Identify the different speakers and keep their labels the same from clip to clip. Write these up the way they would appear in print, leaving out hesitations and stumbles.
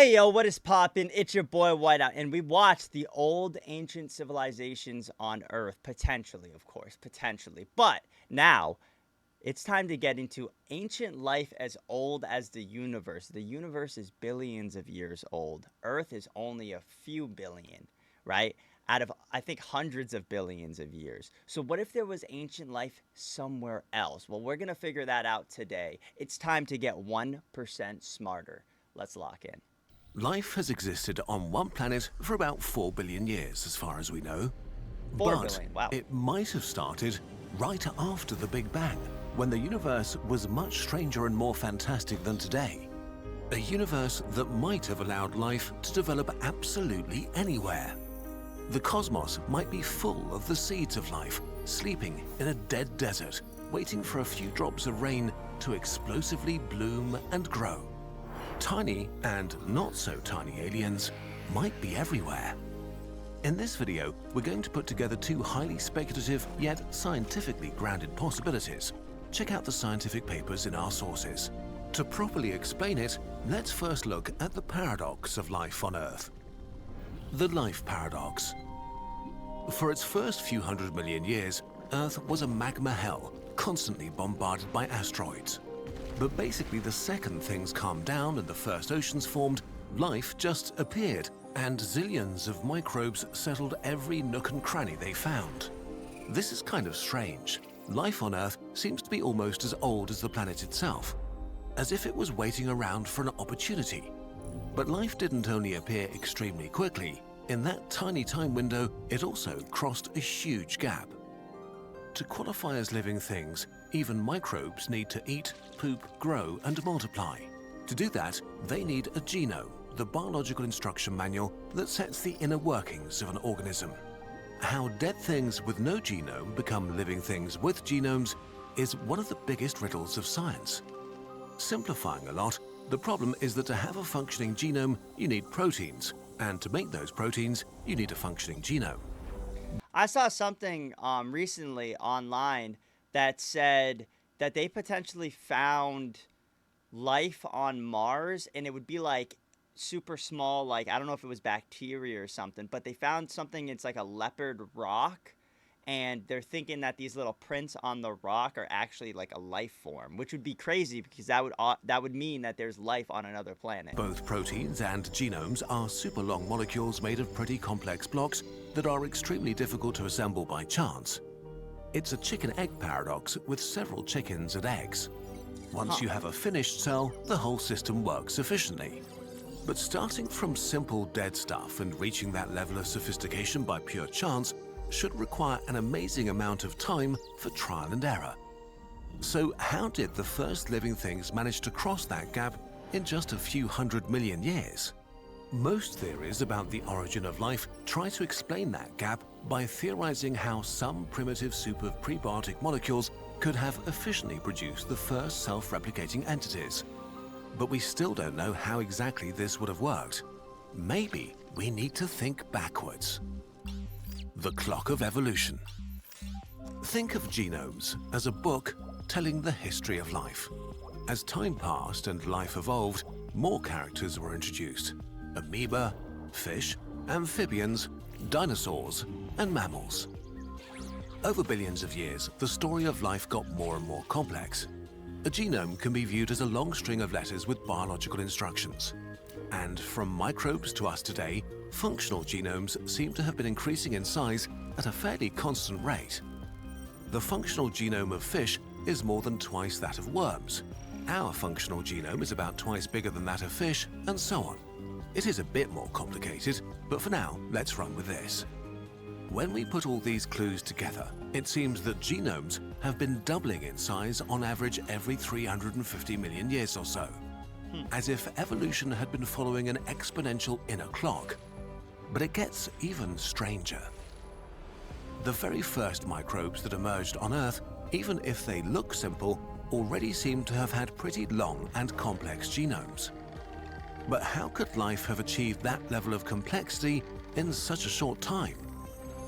Speaker 1: Hey yo, what is poppin'? It's your boy Whiteout, and we watched the old ancient civilizations on Earth, potentially, of course, potentially. But now it's time to get into ancient life as old as the universe. The universe is billions of years old. Earth is only a few billion, right? Out of, I think, hundreds of billions of years. So, what if there was ancient life somewhere else? Well, we're going to figure that out today. It's time to get 1% smarter. Let's lock in.
Speaker 2: Life has existed on one planet for about 4 billion years, as far as we know.
Speaker 1: 4
Speaker 2: But
Speaker 1: billion, wow.
Speaker 2: it might have started right after the Big Bang, when the universe was much stranger and more fantastic than today. A universe that might have allowed life to develop absolutely anywhere. The cosmos might be full of the seeds of life, sleeping in a dead desert, waiting for a few drops of rain to explosively bloom and grow. Tiny and not so tiny aliens might be everywhere. In this video, we're going to put together two highly speculative yet scientifically grounded possibilities. Check out the scientific papers in our sources. To properly explain it, let's first look at the paradox of life on Earth. The life paradox. For its first few 100 million years, Earth was a magma hell, constantly bombarded by asteroids. But basically, the second things calmed down and the first oceans formed, life just appeared, and zillions of microbes settled every nook and cranny they found. This is kind of strange. Life on Earth seems to be almost as old as the planet itself, as if it was waiting around for an opportunity. But life didn't only appear extremely quickly. In that tiny time window, it also crossed a huge gap. To qualify as living things, even microbes need to eat, poop, grow, and multiply. To do that, they need a genome, the biological instruction manual that sets the inner workings of an organism. How dead things with no genome become living things with genomes is one of the biggest riddles of science. Simplifying a lot, the problem is that to have a functioning genome, you need proteins, and to make those proteins, you need a functioning genome.
Speaker 1: I saw something recently online that said that they potentially found life on Mars, and it would be like super small, like I don't know if it was bacteria or something, but they found something, it's like a leopard rock, and they're thinking that these little prints on the rock are actually like a life form, which would be crazy because that would mean that there's life on another planet.
Speaker 2: Both proteins and genomes are super long molecules made of pretty complex blocks that are extremely difficult to assemble by chance. It's a chicken-egg paradox with several chickens and eggs. Once you have a finished cell, the whole system works efficiently. But starting from simple dead stuff and reaching that level of sophistication by pure chance should require an amazing amount of time for trial and error. So how did the first living things manage to cross that gap in just a few 100 million years? Most theories about the origin of life try to explain that gap by theorizing how some primitive soup of prebiotic molecules could have efficiently produced the first self-replicating entities. But we still don't know how exactly this would have worked. Maybe we need to think backwards. The clock of evolution. Think of genomes as a book telling the history of life. As time passed and life evolved, more characters were introduced. Amoeba, fish, amphibians, dinosaurs, and mammals. Over billions of years, the story of life got more and more complex. A genome can be viewed as a long string of letters with biological instructions. And from microbes to us today, functional genomes seem to have been increasing in size at a fairly constant rate. The functional genome of fish is more than twice that of worms. Our functional genome is about twice bigger than that of fish, and so on. It is a bit more complicated, but for now, let's run with this. When we put all these clues together, it seems that genomes have been doubling in size on average every 350 million years or so, as if evolution had been following an exponential inner clock. But it gets even stranger. The very first microbes that emerged on Earth, even if they look simple, already seem to have had pretty long and complex genomes. But how could life have achieved that level of complexity in such a short time?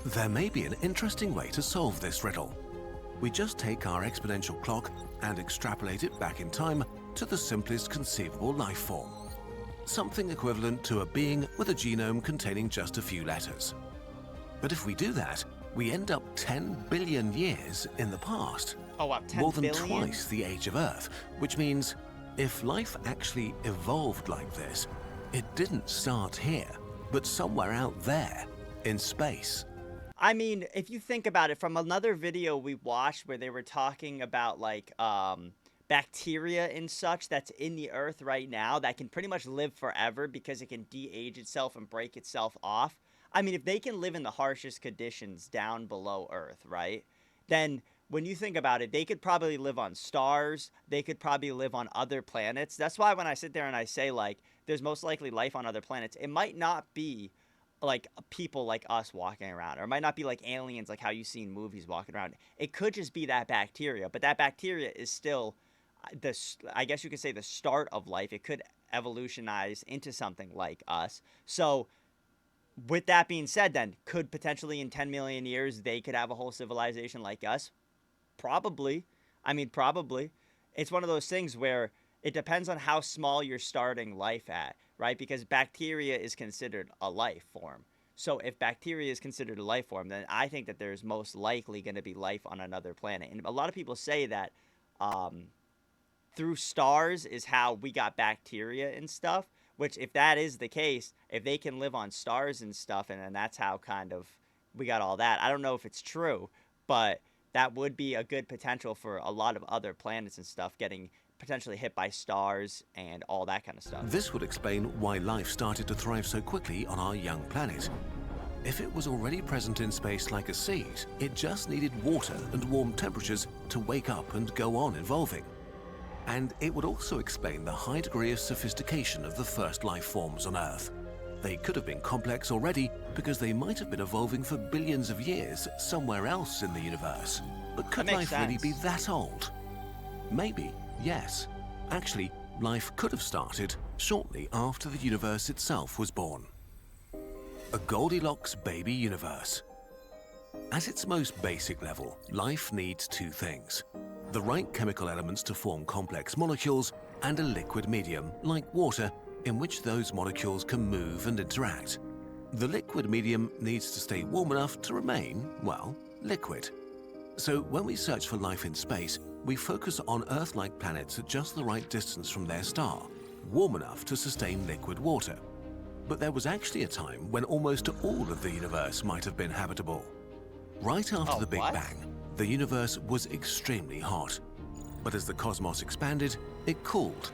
Speaker 2: There may be an interesting way to solve this riddle. We just take our exponential clock and extrapolate it back in time to the simplest conceivable life form. something equivalent to a being with a genome containing just a few letters. But if we do that, we end up 10 billion years in the past.
Speaker 1: Oh, wow, 10
Speaker 2: more than
Speaker 1: billion?
Speaker 2: twice the age of Earth, which means if life actually evolved like this, it didn't start here, but somewhere out there in space.
Speaker 1: I mean, if you think about it, from another video we watched where they were talking about like bacteria and such that's in the earth right now that can pretty much live forever because it can de-age itself and break itself off. I mean, if they can live in the harshest conditions down below Earth, right? Then when you think about it, they could probably live on stars. They could probably live on other planets. That's why when I sit there and I say, like, there's most likely life on other planets, it might not be like people like us walking around, or it might not be like aliens like how you see in movies walking around. It could just be that bacteria, but that bacteria is still I guess you could say the start of life. It could evolutionize into something like us. So with that being said, then could potentially in 10 million years they could have a whole civilization like us? Probably. I mean, probably. It's one of those things where it depends on how small you're starting life at, right? Because bacteria is considered a life form. So if bacteria is considered a life form, then I think that there's most likely going to be life on another planet. And a lot of people say that through stars is how we got bacteria and stuff. Which, if that is the case, if they can live on stars and stuff, and that's how kind of we got all that. I don't know if it's true, but that would be a good potential for a lot of other planets and stuff getting potentially hit by stars and all that kind of stuff.
Speaker 2: This would explain why life started to thrive so quickly on our young planet. If it was already present in space like a seed, it just needed water and warm temperatures to wake up and go on evolving. And it would also explain the high degree of sophistication of the first life forms on Earth. They could have been complex already because they might have been evolving for billions of years somewhere else in the universe. But could life really be that old? Maybe, yes. Actually, life could have started shortly after the universe itself was born. A Goldilocks baby universe. At its most basic level, life needs two things: the right chemical elements to form complex molecules, and a liquid medium, like water, in which those molecules can move and interact. The liquid medium needs to stay warm enough to remain, well, liquid. So when we search for life in space, we focus on Earth-like planets at just the right distance from their star, warm enough to sustain liquid water. But there was actually a time when almost all of the universe might have been habitable. Right after the Big Bang, the universe was extremely hot. But as the cosmos expanded, it cooled.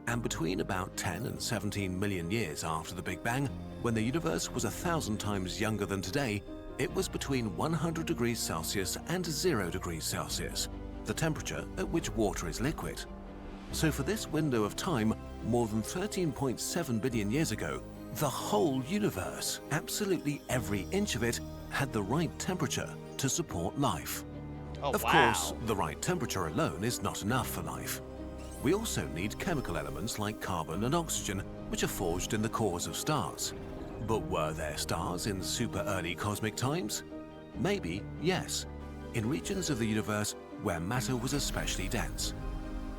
Speaker 2: And between about 10 and 17 million years after the Big Bang, when the universe was 1,000 times younger than today, it was between 100 degrees Celsius and 0 degrees Celsius, the temperature at which water is liquid. So for this window of time, more than 13.7 billion years ago, the whole universe, absolutely every inch of it, had the right temperature to support life. Of course, the right temperature alone is not enough for life. We also need chemical elements like carbon and oxygen, which are forged in the cores of stars. But were there stars in super early cosmic times? Maybe, yes, in regions of the universe where matter was especially dense.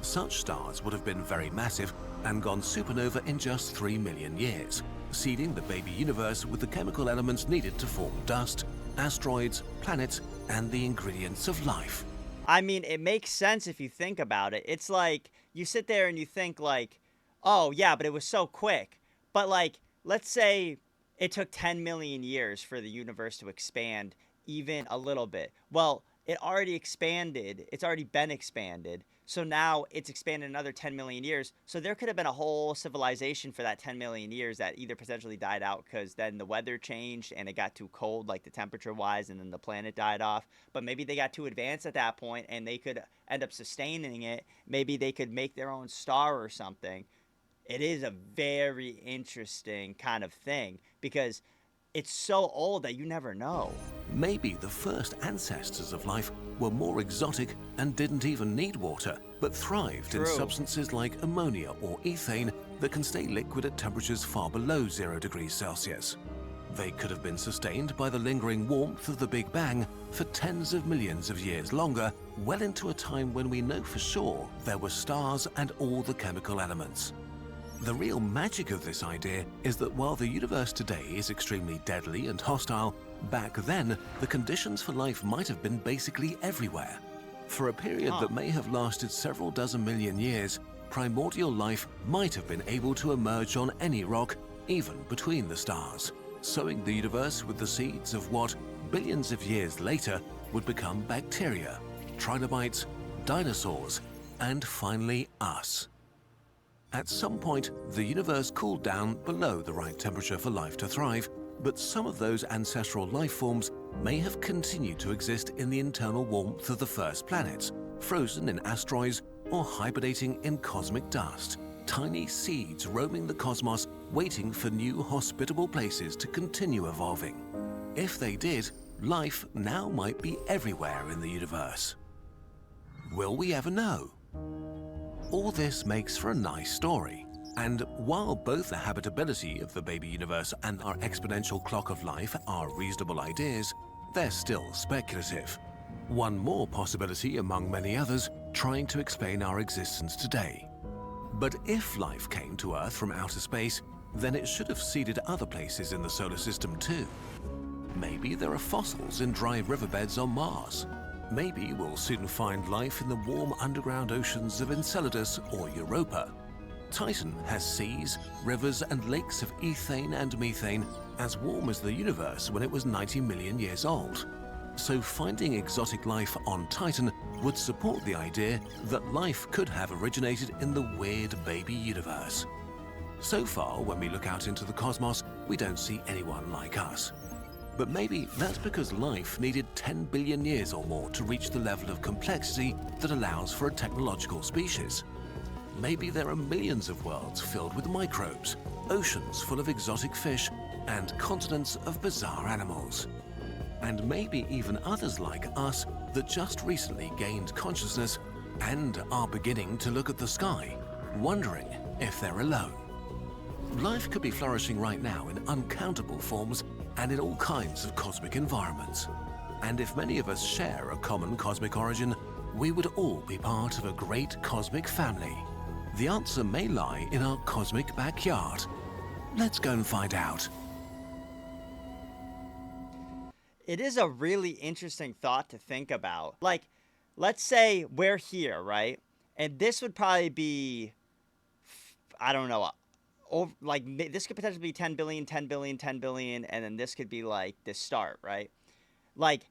Speaker 2: Such stars would have been very massive and gone supernova in just 3 million years, seeding the baby universe with the chemical elements needed to form dust, asteroids, planets, and the ingredients of life.
Speaker 1: I mean, it makes sense if you think about it. It's like, you sit there and you think like, oh yeah, but it was so quick. But like, let's say it took 10 million years for the universe to expand even a little bit. Well, it already expanded. It's already been expanded. So now it's expanded another 10 million years. So there could have been a whole civilization for that 10 million years that either potentially died out because then the weather changed and it got too cold, like the temperature wise, and then the planet died off. But maybe they got too advanced at that point and they could end up sustaining it. Maybe they could make their own star or something. It is a very interesting kind of thing because it's so old that you never know.
Speaker 2: Maybe the first ancestors of life were more exotic and didn't even need water, but thrived in substances like ammonia or ethane that can stay liquid at temperatures far below 0 degrees Celsius. They could have been sustained by the lingering warmth of the Big Bang for tens of millions of years longer, well into a time when we know for sure there were stars and all the chemical elements. The real magic of this idea is that while the universe today is extremely deadly and hostile, back then the conditions for life might have been basically everywhere. For a period that may have lasted several dozen million years, primordial life might have been able to emerge on any rock, even between the stars, sowing the universe with the seeds of what, billions of years later, would become bacteria, trilobites, dinosaurs, and finally us. At some point, the universe cooled down below the right temperature for life to thrive, but some of those ancestral life forms may have continued to exist in the internal warmth of the first planets, frozen in asteroids or hibernating in cosmic dust. Tiny seeds roaming the cosmos, waiting for new hospitable places to continue evolving. If they did, life now might be everywhere in the universe. Will we ever know? All this makes for a nice story. And while both the habitability of the baby universe and our exponential clock of life are reasonable ideas, they're still speculative. One more possibility among many others trying to explain our existence today. But if life came to Earth from outer space, then it should have seeded other places in the solar system too. Maybe there are fossils in dry riverbeds on Mars. Maybe we'll soon find life in the warm underground oceans of Enceladus or Europa. Titan has seas, rivers, and lakes of ethane and methane as warm as the universe when it was 90 million years old. So finding exotic life on Titan would support the idea that life could have originated in the weird baby universe. So far, when we look out into the cosmos, we don't see anyone like us. But maybe that's because life needed 10 billion years or more to reach the level of complexity that allows for a technological species. Maybe there are millions of worlds filled with microbes, oceans full of exotic fish, and continents of bizarre animals. And maybe even others like us that just recently gained consciousness and are beginning to look at the sky, wondering if they're alone. Life could be flourishing right now in uncountable forms and in all kinds of cosmic environments. And if many of us share a common cosmic origin, we would all be part of a great cosmic family. The answer may lie in our cosmic backyard. Let's go and find out.
Speaker 1: It is a really interesting thought to think about. Like, let's say we're here, right? And this would probably be, I don't know, this could potentially be 10 billion, 10 billion, 10 billion, and then this could be like the start, right? Like,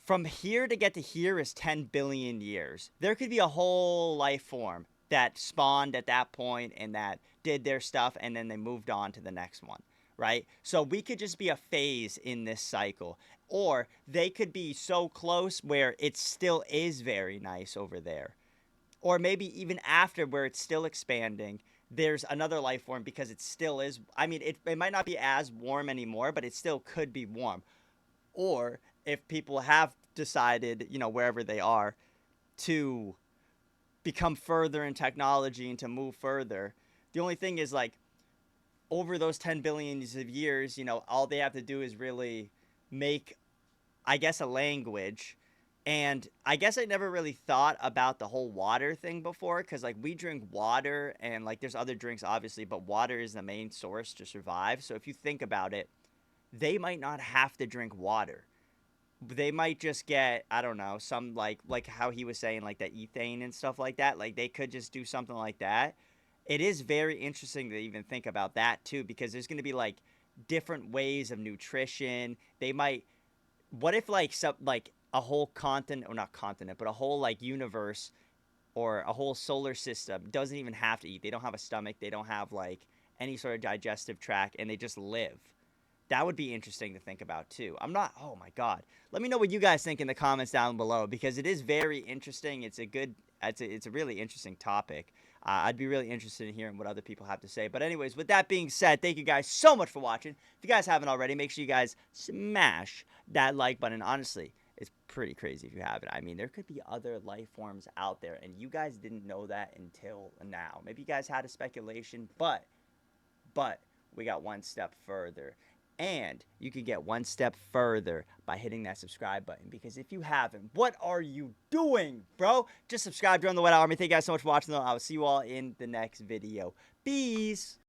Speaker 1: from here to get to here is 10 billion years. There could be a whole life form that spawned at that point and that did their stuff, and then they moved on to the next one, right? So we could just be a phase in this cycle. Or they could be so close where it still is very nice over there. Or maybe even after, where it's still expanding, there's another life form because it still is. I mean, it might not be as warm anymore, but it still could be warm. Or if people have decided, wherever they are, to become further in technology and to move further, the only thing is, like, over those 10 billions of years, all they have to do is really make, I guess, a language. And I guess I never really thought about the whole water thing before, because, like, we drink water and, like, there's other drinks, obviously, but water is the main source to survive. So if you think about it, they might not have to drink water. They might just get, I don't know, some, like how he was saying, like, the ethane and stuff like that. Like, they could just do something like that. It is very interesting to even think about that, too, because there's going to be, like, different ways of nutrition. They might, what if, like, a whole continent, or not continent, but a whole, like, universe or a whole solar system doesn't even have to eat. They don't have a stomach. They don't have, like, any sort of digestive tract, and they just live. That would be interesting to think about, too. Oh, my God. Let me know what you guys think in the comments down below, because it is very interesting. It's a really interesting topic. I'd be really interested in hearing what other people have to say. But anyways, with that being said, thank you guys so much for watching. If you guys haven't already, make sure you guys smash that like button. Honestly, it's pretty crazy if you haven't. I mean, there could be other life forms out there, and you guys didn't know that until now. Maybe you guys had a speculation, but we got one step further. And you can get one step further by hitting that subscribe button. Because if you haven't, what are you doing, bro? Just subscribe during the Whiteout Army. Thank you guys so much for watching, though. I will see you all in the next video. Peace.